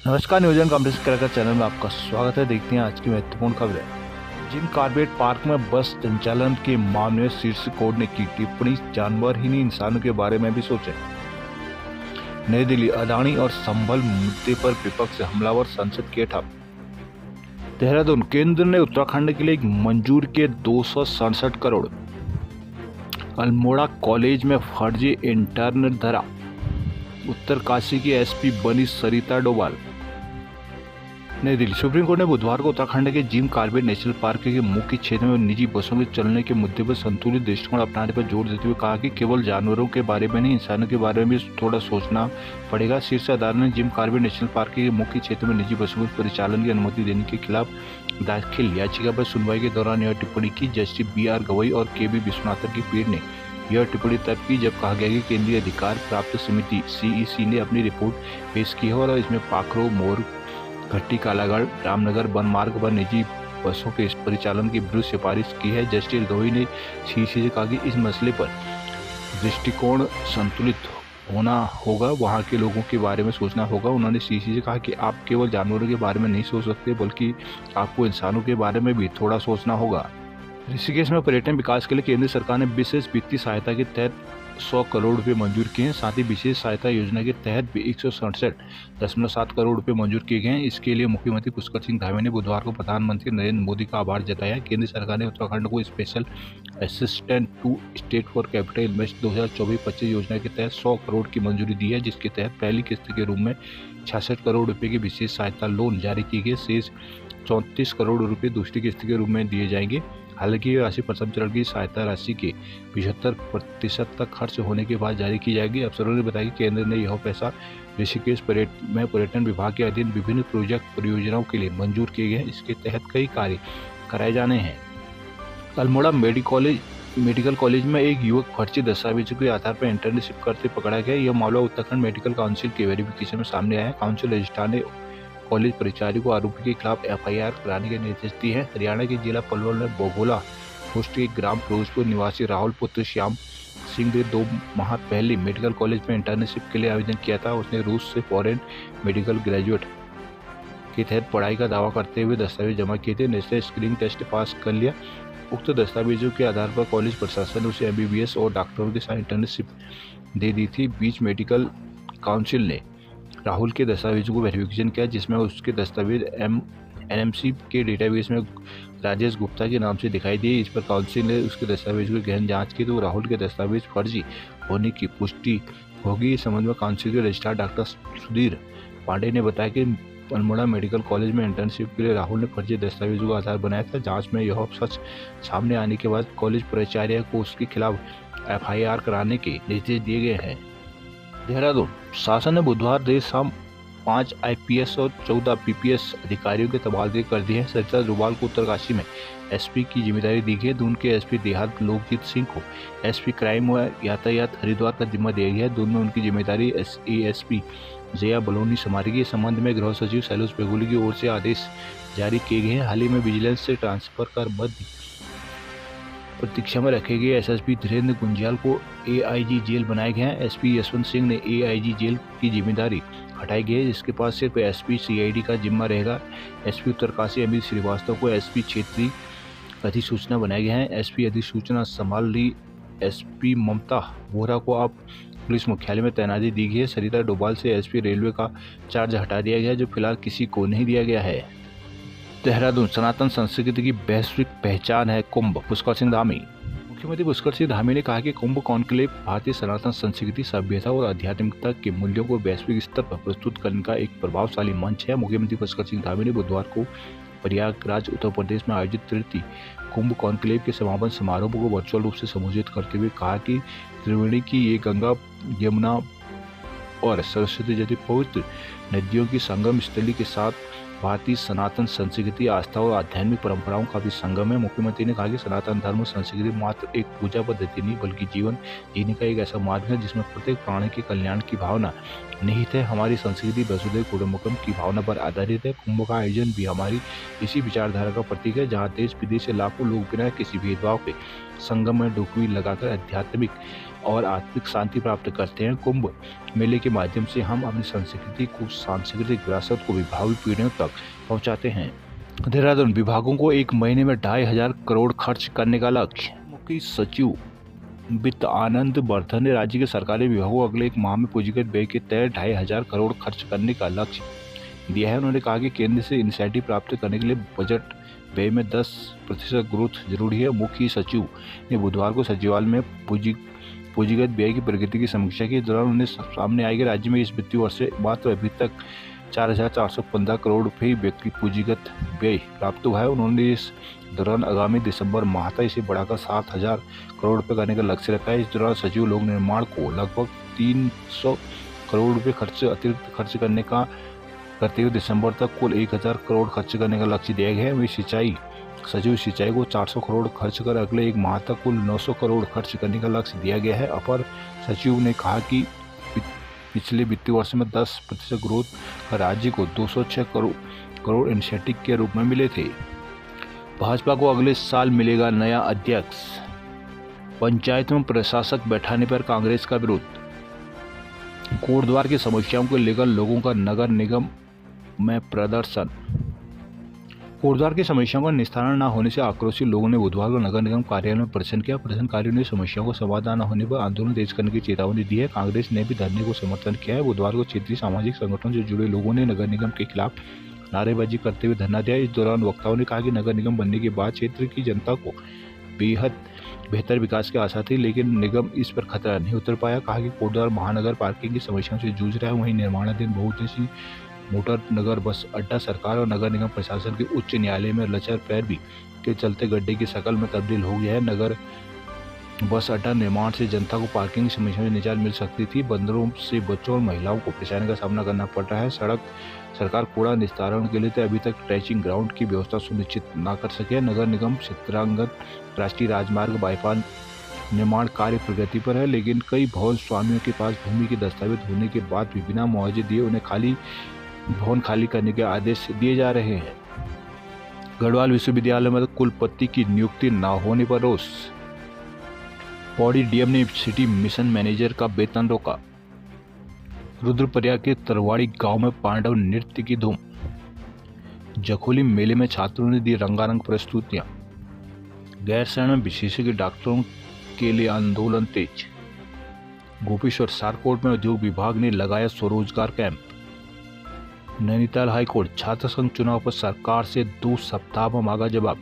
नमस्कार, नियोजन कॉम्प्लेक्स कराकर चैनल में आपका स्वागत है। देखते हैं आज की महत्वपूर्ण खबरें। जिम कॉर्बेट पार्क में बस संचालन के मामले में शीर्ष कोर्ट ने की टिप्पणी, जानवर ही नहीं इंसानों के बारे में भी सोचें। नई दिल्ली, अदानी और संभल मुद्दे पर विपक्ष से हमलावर, संसद के ठप। देहरादून, केंद्र ने उत्तराखंड के लिए मंजूर किए 267 करोड़। अल्मोड़ा कॉलेज में फर्जी इंटर्न धरा। उत्तरकाशी की एसपी बनी सरिता डोभाल। नई दिल्ली, सुप्रीम कोर्ट ने बुधवार को उत्तराखंड के जिम कॉर्बेट नेशनल पार्क के मुख्य क्षेत्र में निजी बसों के चलने के मुद्दे पर संतुलित दृष्टिकोण अपनाने पर जोर देते हुए कहा कि केवल जानवरों के बारे में नहीं, इंसानों के बारे में भी थोड़ा सोचना पड़ेगा। शीर्ष अदालत ने जिम कॉर्बेट नेशनल पार्क के मुख्य क्षेत्र में निजी बसों के परिचालन की अनुमति देने के खिलाफ दाखिल याचिका पर सुनवाई के दौरान यह टिप्पणी की। जस्टिस BR गवई और KB विश्वनाथन की पीठ ने यह टिप्पणी तब की जब कहा गया कि केंद्रीय अधिकार प्राप्त समिति CEC ने अपनी रिपोर्ट पेश की है और इसमें पाखरो, मोर घट्टी, कालागढ़, रामनगर वन मार्ग पर निजी बसों के परिचालन की विरुद्ध सिफारिश की है। जस्टिस दोई ने CEC से कहा कि इस मसले पर दृष्टिकोण संतुलित होना होगा, वहां के लोगों के बारे में सोचना होगा। उन्होंने CEC से कहा कि आप केवल जानवरों के बारे में नहीं सोच सकते, बल्कि आपको इंसानों के बारे में भी थोड़ा सोचना होगा। ऋषिकेश में पर्यटन विकास के लिए केंद्र सरकार ने विशेष वित्तीय सहायता के तहत 100 करोड़ रुपए मंजूर किए हैं। साथ ही विशेष सहायता योजना के तहत भी 167.7 करोड़ रुपए मंजूर किए गए हैं। इसके लिए मुख्यमंत्री पुष्कर सिंह धामी ने बुधवार को प्रधानमंत्री नरेंद्र मोदी का आभार जताया। केंद्र सरकार ने उत्तराखंड को special assistant to state for capital invest 2024-25 योजना के तहत 100 करोड़ की मंजूरी दी है, जिसके तहत पहली किस्त के रूप में 66 करोड़ रुपए की विशेष सहायता लोन जारी किए गए। शेष 34 करोड़ रुपए दूसरी किस्त के रूप में दिए जाएंगे। हालांकि ये राशि प्रथम चरण की सहायता राशि के 75% तक खर्च होने के बाद जारी की जाएगी। अफसरों ने बताया कि केंद्र ने यह पैसा ऋषिकेश में पर्यटन विभाग के अधीन विभिन्न प्रोजेक्ट परियोजनाओं के लिए मंजूर किए गए हैं। इसके तहत कई कार्य कराए जाने हैं। अल्मोड़ा मेडिकल कॉलेज में एक युवक फर्जी दस्तावेजों के आधार पर इंटर्नशिप करते पकड़ा गया। यह मामला उत्तराखंड मेडिकल काउंसिल के वेरिफिकेशन में सामने आया। काउंसिल रजिस्ट्रार ने कॉलेज परिचारी को आरोपी के खिलाफ FIR कराने के निर्देश दिए हैं। हरियाणा के जिला पलवल में बोगोला पोस्ट के ग्राम फिरोजपुर निवासी राहुल पुत्र श्याम सिंह ने 2 माह पहले मेडिकल कॉलेज में इंटर्नशिप के लिए आवेदन किया था। उसने रूस से फॉरेन मेडिकल ग्रेजुएट के तहत पढ़ाई का दावा करते हुए दस्तावेज जमा किए थे। नेशनल स्क्रीनिंग टेस्ट पास कर लिया। उक्त दस्तावेजों के आधार पर कॉलेज प्रशासन ने उसे MBBS और डॉक्टरों के साथ इंटर्नशिप दे दी थी। बीच मेडिकल काउंसिल ने राहुल के दस्तावेजों को वेरिफिकेशन किया, जिसमें उसके दस्तावेज NMC के डेटाबेस में राजेश गुप्ता के नाम से दिखाई दिए। इस पर काउंसिल ने उसके दस्तावेजों की गहन जांच की तो राहुल के दस्तावेज फर्जी होने की पुष्टि होगी। इस संबंध में काउंसिल के रजिस्ट्रार डॉक्टर सुधीर पांडे ने बताया कि अल्मोड़ा मेडिकल कॉलेज में इंटर्नशिप के लिए राहुल ने फर्जी दस्तावेजों का आधार बनाया था। जांच में यह सच सामने आने के बाद कॉलेज प्राचार्य को उसके खिलाफ FIR कराने के निर्देश दिए गए हैं। देहरादून, शासन ने बुधवार देर शाम 5 IPS और 14 PPS अधिकारियों के तबादले कर दिए हैं। सरिता डोभाल को उत्तरकाशी में SP की जिम्मेदारी दी गई है। दून के SP देहात लोकजीत सिंह को SP क्राइम व यातायात हरिद्वार का जिम्मा दिया गया है। दून में उनकी जिम्मेदारी ASP जया बलौनी संभालेगी। इस संबंध में गृह सचिव शैलेश बेगुली की ओर से आदेश जारी किए गए हैं। हाल ही में विजिलेंस से ट्रांसफर कर मध्य प्रतीक्षा में रखे गए SSP धीरेन्द्र गुंजियाल को AIG जेल बनाया गया है। SP यशवंत सिंह ने AIG जेल की जिम्मेदारी हटाई गई है, जिसके पास सिर्फ SP CID का जिम्मा रहेगा। SP उत्तरकाशी अमित श्रीवास्तव को SP क्षेत्रीय अधिसूचना बनाया गया है। SP अधिसूचना संभाल ली SP ममता वोरा को अब पुलिस मुख्यालय में तैनाती दी गई है। सरिता डोभाल से SP रेलवे का चार्ज हटा दिया गया है, जो फिलहाल किसी को नहीं दिया गया है। देहरादून, सनातन संस्कृति की वैश्विक पहचान है कुंभ, पुष्कर सिंह धामी। मुख्यमंत्री पुष्कर सिंह धामी ने कहा कि कुंभ कॉन्क्लेव भारतीय सनातन संस्कृति, सभ्यता और आध्यात्मिकता के मूल्यों को वैश्विक स्तर पर प्रस्तुत करने का एक प्रभावशाली मंच है। मुख्यमंत्री पुष्कर सिंह धामी ने बुधवार को प्रयागराज, उत्तर प्रदेश में आयोजित तृतीय कुंभ कॉन्क्लेव के समापन समारोह को वर्चुअल रूप से संबोधित करते हुए कहा कि त्रिवेणी की ये गंगा, यमुना और सरस्वती जैसी पवित्र नदियों की संगम स्थली के साथ भारतीय सनातन संस्कृति, आस्था और आध्यात्मिक परंपराओं का भी संगम है। मुख्यमंत्री ने कहा कि सनातन धर्म संस्कृति मात्र एक पूजा पद्धति नहीं, बल्कि जीवन जीने का एक ऐसा मार्ग है जिसमें प्रत्येक प्राणी के कल्याण की भावना निहित है। हमारी संस्कृति वसुधैव कुटुंबकम की भावना पर आधारित है। कुंभ का आयोजन भी हमारी इसी विचारधारा का प्रतीक है, जहाँ देश विदेश से लाखों लोग बिना किसी भेदभाव के संगम में डुबकी लगाकर आध्यात्मिक और आत्मिक शांति प्राप्त करते हैं। कुंभ मेले के माध्यम से हम अपनी संस्कृति को, सांस्कृतिक विरासत को भी भावी पीढ़ियों तक पहुंचाते हैं। देहरादून विभागों को एक महीने में 2,500 करोड़ खर्च करने का लक्ष्य। मुख्य सचिव वित्त आनंद वर्धन ने राज्य के सरकारी विभागों को अगले एक माह में पूंजीगत व्यय के तहत 2,500 करोड़ खर्च करने का लक्ष्य दिया है। उन्होंने कहा कि केंद्र से इनिशिएटिव प्राप्त करने के लिए बजट व्यय में 10% ग्रोथ जरूरी है। मुख्य सचिव ने बुधवार को सचिवालय में पूंजीगत व्यय की प्रगति की समीक्षा की। इस दौरान उन्हें सामने आया कि राज्य में इस वित्तीय वर्ष से मात्र अभी तक 4,415 करोड़ रुपये व्यक्ति पूंजीगत व्यय प्राप्त हुआ है। उन्होंने इस दौरान आगामी दिसंबर माह तक इसे बढ़ाकर 7,000 करोड़ रुपये करने का लक्ष्य रखा है। इस दौरान सचिव लोक निर्माण को लगभग 300 करोड़ रुपये अतिरिक्त खर्च करते हुए दिसंबर तक कुल 1,000 करोड़ खर्च करने का लक्ष्य दिया गया है। वहीं सचिव सिंचाई को 400 करोड़ खर्च कर अगले एक माह तक कुल 900 करोड़ खर्च करने का लक्ष्य दिया गया है। अपर सचिव ने कहा कि पिछले वित्तीय वर्ष में 10% ग्रोथ राज्य को 206 करोड़ इनिशिएटिव के रूप में मिले थे। भाजपा को अगले साल मिलेगा नया अध्यक्ष। पंचायत में प्रशासक बैठाने पर कांग्रेस का विरोध। कोटद्वार की समस्याओं को लेकर लोगों का नगर निगम में प्रदर्शन। कोटद्वार की समस्याओं का निस्तारण न होने से आक्रोशित लोगों ने बुधवार को नगर निगम कार्यालय में प्रदर्शन किया। प्रदर्शनकारियों ने समस्याओं का समाधान न होने पर आंदोलन तेज करने की चेतावनी दी है। कांग्रेस ने भी धरने को समर्थन किया है। बुधवार को क्षेत्रीय सामाजिक संगठनों से जुड़े लोगों ने नगर निगम के खिलाफ नारेबाजी करते हुए धरना दिया। इस दौरान वक्ताओं ने कहा कि नगर निगम बनने के बाद क्षेत्र की जनता को बेहद बेहतर विकास की आशा थी, लेकिन निगम इस पर खतरा नहीं उतर पाया। कहा कि कोटद्वार महानगर पार्किंग की समस्याओं से जूझ रहा है। वहीं निर्माणाधीन बहुउद्देशीय मोटर नगर बस अड्डा सरकार और नगर निगम प्रशासन के उच्च न्यायालय में लचर पैरवी के चलते गड्ढे की शक्ल में तब्दील हो गया है। नगर बस अड्डा निर्माण से जनता को पार्किंग की समस्या से निजात मिल सकती थी। बंदरों से बच्चों और महिलाओं को परेशानी का सामना करना पड़ रहा है। सरकार कूड़ा निस्तारण के लिए अभी तक ट्रेचिंग ग्राउंड की व्यवस्था सुनिश्चित न कर सके। नगर निगम चित्रांगद राष्ट्रीय राजमार्ग बाईपास निर्माण कार्य प्रगति पर है, लेकिन कई भवन स्वामियों के पास भूमि के दस्तावेज होने के बाद भी बिना मुआवजे दिए उन्हें भवन खाली करने के आदेश दिए जा रहे हैं। गढ़वाल विश्वविद्यालय में कुलपति की नियुक्ति न होने पर रोष। पौड़ी डीएम ने सिटी मिशन मैनेजर का वेतन रोका। रुद्रप्रयाग के तरवाड़ी गांव में पांडव नृत्य की धूम। जखोली मेले में छात्रों ने दी रंगारंग प्रस्तुतियां। गैरसैंण में विशेषज्ञ डॉक्टरों के लिए आंदोलन तेज। गोपेश्वर सारकोट में उद्योग विभाग ने लगाया स्वरोजगार कैंप। नैनीताल हाईकोर्ट छात्र संघ चुनाव पर सरकार से 2 सप्ताह में मांगा जवाब।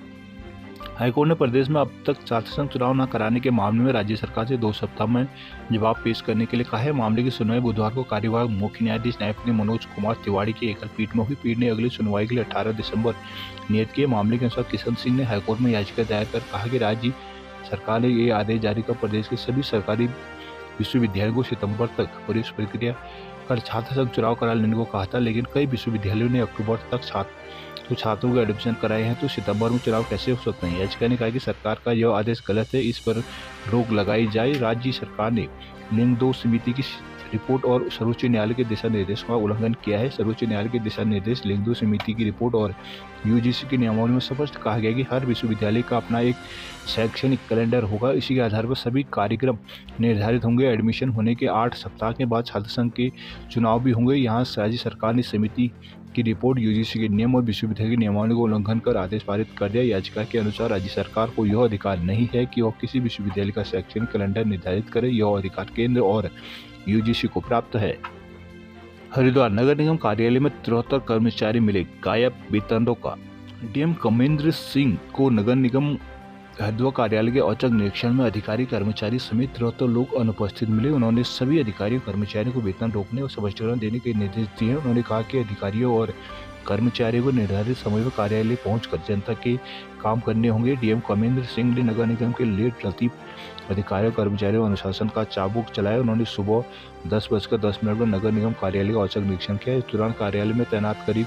हाईकोर्ट ने प्रदेश में अब तक छात्र संघ चुनाव न कराने के मामले में राज्य सरकार से 2 सप्ताह में जवाब पेश करने के लिए कहा है। मामले की सुनवाई बुधवार को कार्यवाहक मुख्य न्यायाधीश न्यायमूर्ति मनोज कुमार तिवारी की एकल पीठ में हुई। पीठ ने अगली सुनवाई के लिए 18 दिसंबर नियत किए। मामले के अनुसार किशन सिंह ने हाईकोर्ट में याचिका दायर कर कहा कि राज्य सरकार ने ये आदेश जारी कर प्रदेश के सभी सरकारी विश्वविद्यालयों को सितंबर तक प्रवेश प्रक्रिया कर छात्र संघ चुनाव करा लेने को कहा था, लेकिन कई विश्वविद्यालयों ने अक्टूबर तक छात्रों को एडमिशन कराए हैं, तो सितंबर में चुनाव कैसे हो सकते हैं। याचिका ने कहा कि सरकार का यह आदेश गलत है, इस पर रोक लगाई जाए। राज्य सरकार ने लिंग 2 समिति की रिपोर्ट और सर्वोच्च न्यायालय के दिशा निर्देशों का उल्लंघन किया है। सर्वोच्च न्यायालय के दिशा निर्देश, लिंग 2 समिति की रिपोर्ट और यूजीसी के नियमावली में स्पष्ट कहा गया कि हर विश्वविद्यालय का अपना एक शैक्षणिक कैलेंडर होगा। इसी के आधार पर सभी कार्यक्रम निर्धारित होंगे। एडमिशन होने के 8 सप्ताह के बाद छात्र संघ के चुनाव भी होंगे। यहाँ राज्य सरकार ने समिति की रिपोर्ट, यूजीसी के नियम और विश्वविद्यालय के नियमावली को उल्लंघन कर आदेश पारित कर दिया। याचिका के अनुसार राज्य सरकार को यह अधिकार नहीं है कि वह किसी विश्वविद्यालय का शैक्षणिक कैलेंडर निर्धारित करे। यह अधिकार केंद्र और यूजीसी को प्राप्त है। हरिद्वार नगर निगम कार्यालय में 73 कर्मचारी मिले गायब, वेतन रोका। डीएम कमेंद्र सिंह को नगर निगम हरिद्वार कार्यालय के औचक निरीक्षण में अधिकारी कर्मचारी समेत 73 लोग अनुपस्थित मिले। उन्होंने सभी अधिकारियों कर्मचारियों को वेतन रोकने और स्पष्टीकरण देने के निर्देश दिए। उन्होंने कहा कि अधिकारियों और कर्मचारियों को निर्धारित समय पर कार्यालय पहुंचकर जनता के काम करने होंगे। डीएम कमेंद्र सिंह ने नगर निगम के लेट लतीफ अधिकारियों कर्मचारियों अनुशासन का चाबुक चलाया। उन्होंने सुबह 10:10 पर नगर निगम कार्यालय का औचक निरीक्षण किया। इस दौरान कार्यालय में तैनात करीब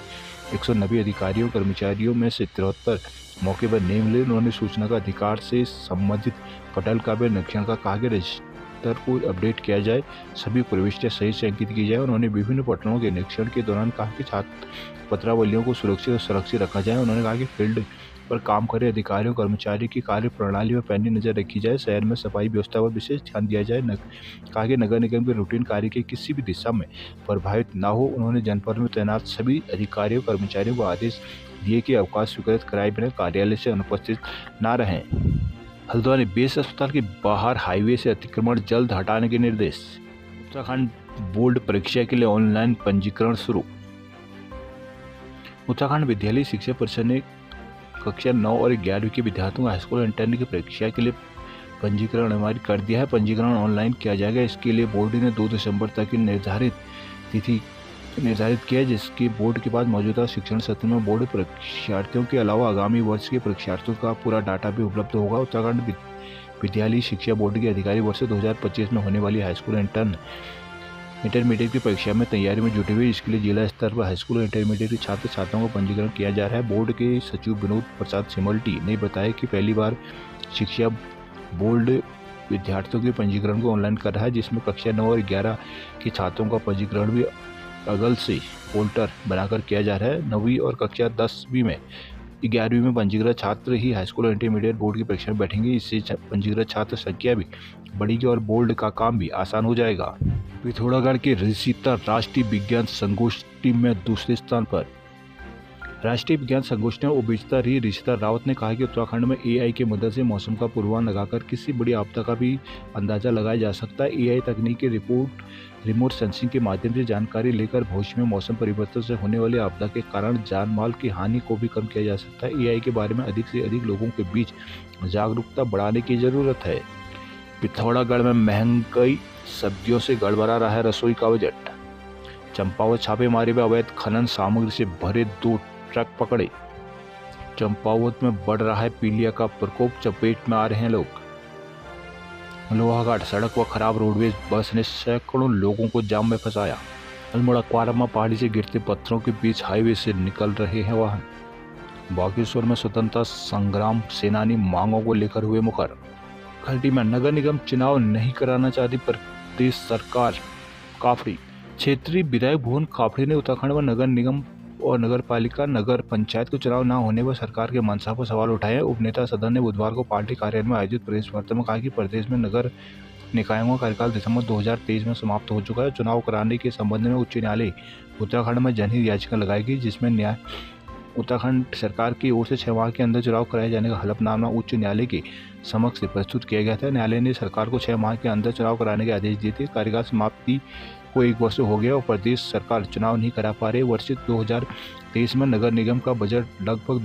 190 अधिकारियों कर्मचारियों में से 73 मौके पर नहीं मिले। उन्होंने सूचना का अधिकार से संबंधित पटल का भी निरीक्षण का कहा कि रजिस्टर को अपडेट किया जाए, सभी प्रविष्टियां सही से अंकित की जाए। उन्होंने विभिन्न पटलों के निरीक्षण के दौरान कहा कि छात्र पत्रावलियों को सुरक्षित रखा जाए। उन्होंने कहा कि फील्ड पर काम कर रहे अधिकारियों कर्मचारी की कार्य प्रणाली में पैनी नजर रखी जाए। शहर में सफाई व्यवस्था पर विशेष ध्यान दिया जाए। कहा कि नगर निगम के रूटीन कार्य के किसी भी दिशा में प्रभावित न हो। उन्होंने जनपद में तैनात सभी अधिकारियों कर्मचारियों को आदेश दिए कि अवकाश स्वीकृत कराए बिना कार्यालय से अनुपस्थित न रहें। हल्द्वानी बेस अस्पताल के बाहर हाईवे से अतिक्रमण जल्द हटाने के निर्देश। उत्तराखंड बोर्ड परीक्षा के लिए ऑनलाइन पंजीकरण शुरू। उत्तराखंड विद्यालय शिक्षा परिषद ने कक्षा 9 और 11वीं के विद्यार्थियों को हाईस्कूल इंटरमीडिएट की परीक्षा के लिए पंजीकरण अनिवार्य कर दिया है। पंजीकरण ऑनलाइन किया जाएगा। इसके लिए बोर्ड ने 2 दिसंबर तक की निर्धारित तिथि निर्धारित किया है, जिसके बोर्ड के पास मौजूदा शिक्षण सत्र में बोर्ड परीक्षार्थियों के अलावा आगामी वर्ष के परीक्षार्थियों का पूरा डाटा भी उपलब्ध होगा। उत्तराखंड विद्यालय शिक्षा बोर्ड के अधिकारी वर्ष 2025 में होने वाली हाईस्कूल इंटरमीडिएट की परीक्षा में तैयारी में जुटे हुए। इसके लिए जिला स्तर पर हाईस्कूल और इंटरमीडिएट के छात्र छात्राओं का पंजीकरण किया जा रहा है। बोर्ड के सचिव विनोद प्रसाद सिमल्टी ने बताया कि पहली बार शिक्षा बोर्ड विद्यार्थियों के पंजीकरण को ऑनलाइन कर रहा है, जिसमें कक्षा 9 और 11 के छात्रों का पंजीकरण भी अगल से पोर्टल बनाकर किया जा रहा है। 9वीं और कक्षा 10वीं में 11वीं में पंजीकृत छात्र ही हाईस्कूल और इंटरमीडिएट बोर्ड की परीक्षा में बैठेंगे। इससे पंजीकृत छात्र संख्या भी बढ़ेगी और बोर्ड का काम भी आसान हो जाएगा। पिथौरागढ़ के ऋषिता राष्ट्रीय विज्ञान संगोष्ठी में दूसरे स्थान पर। राष्ट्रीय विज्ञान संगोष्ठी में उपविजेता रही ऋषिता रावत ने कहा कि उत्तराखंड में एआई की मदद से मौसम का पूर्वानुमान लगाकर किसी बड़ी आपदा का भी अंदाजा लगाया जा सकता है। एआई तकनीक के रिमोट सेंसिंग के माध्यम से जानकारी लेकर भविष्य में मौसम परिवर्तन से होने वाली आपदा के कारण जान माल की हानि को भी कम किया जा सकता है। एआई के बारे में अधिक से अधिक लोगों के बीच जागरूकता बढ़ाने की जरूरत है। पिथौरागढ़ में महंगाई सब्जियों से गड़बड़ा रहा है रसोई का बजट। चंपावत छापेमारी में अवैध खनन सामग्री से भरे 2 ट्रक पकड़े। चंपावत में बढ़ रहा है पीलिया का प्रकोप, चपेट में आ रहे हैं लोग। लोहाघाट सड़क व खराब रोडवेज बस ने सैकड़ों लोगों को जाम में फंसाया। अल्मोड़ा क्वारमा पहाड़ी से गिरते पत्थरों के बीच हाईवे से निकल रहे हैं वाहन। बागेश्वर में स्वतंत्रता संग्राम सेनानी मांगों को लेकर हुए मुखर। खर्टी में नगर निगम चुनाव नहीं कराना चाहती प्रदेश सरकार, काफड़ी। क्षेत्रीय विधायक भुवन काफड़ी ने उत्तराखंड में नगर निगम और नगर पालिका नगर पंचायत के चुनाव न होने पर सरकार के मंशा पर सवाल उठाए। उपनेता सदन ने बुधवार को पार्टी कार्यालय में आयोजित प्रेस वार्ता में कहा कि प्रदेश में नगर निकायों का कार्यकाल दिसंबर 2023 में समाप्त हो चुका है। चुनाव कराने के संबंध में उच्च न्यायालय उत्तराखंड में जनहित याचिका लगाएगी, जिसमें उत्तराखंड सरकार की ओर से 6 माह के अंदर चुनाव कराए जाने का हलफनामा उच्च न्यायालय के समक्ष प्रस्तुत किया गया था। न्यायालय ने सरकार को 6 माह के अंदर चुनाव कराने के आदेश दिए थे। कार्यकाल समाप्ति को 1 वर्ष हो गया और प्रदेश सरकार चुनाव नहीं करा पा रही। वर्ष 2023 में नगर निगम का बजट लगभग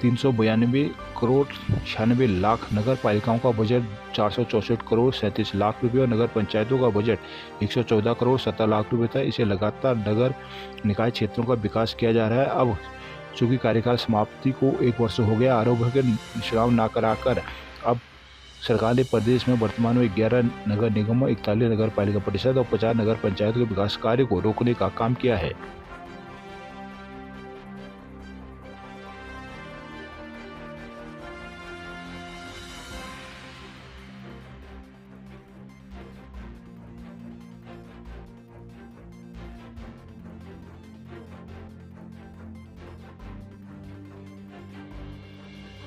392 करोड़ 96 लाख, नगर पालिकाओं का बजट 464 करोड़ 37 लाख रुपये और नगर पंचायतों का बजट 114 करोड़ 70 लाख रुपये था। इसे लगातार नगर निकाय क्षेत्रों का विकास किया जा रहा है। अब चूंकि कार्यकाल समाप्ति को 1 वर्ष हो गया, आरोप है कि चुनाव न कराकर अब सरकार ने प्रदेश में वर्तमान में 11 नगर निगमों, 41 नगर पालिका परिषद और 50 नगर पंचायतों के विकास कार्य को रोकने का काम किया है।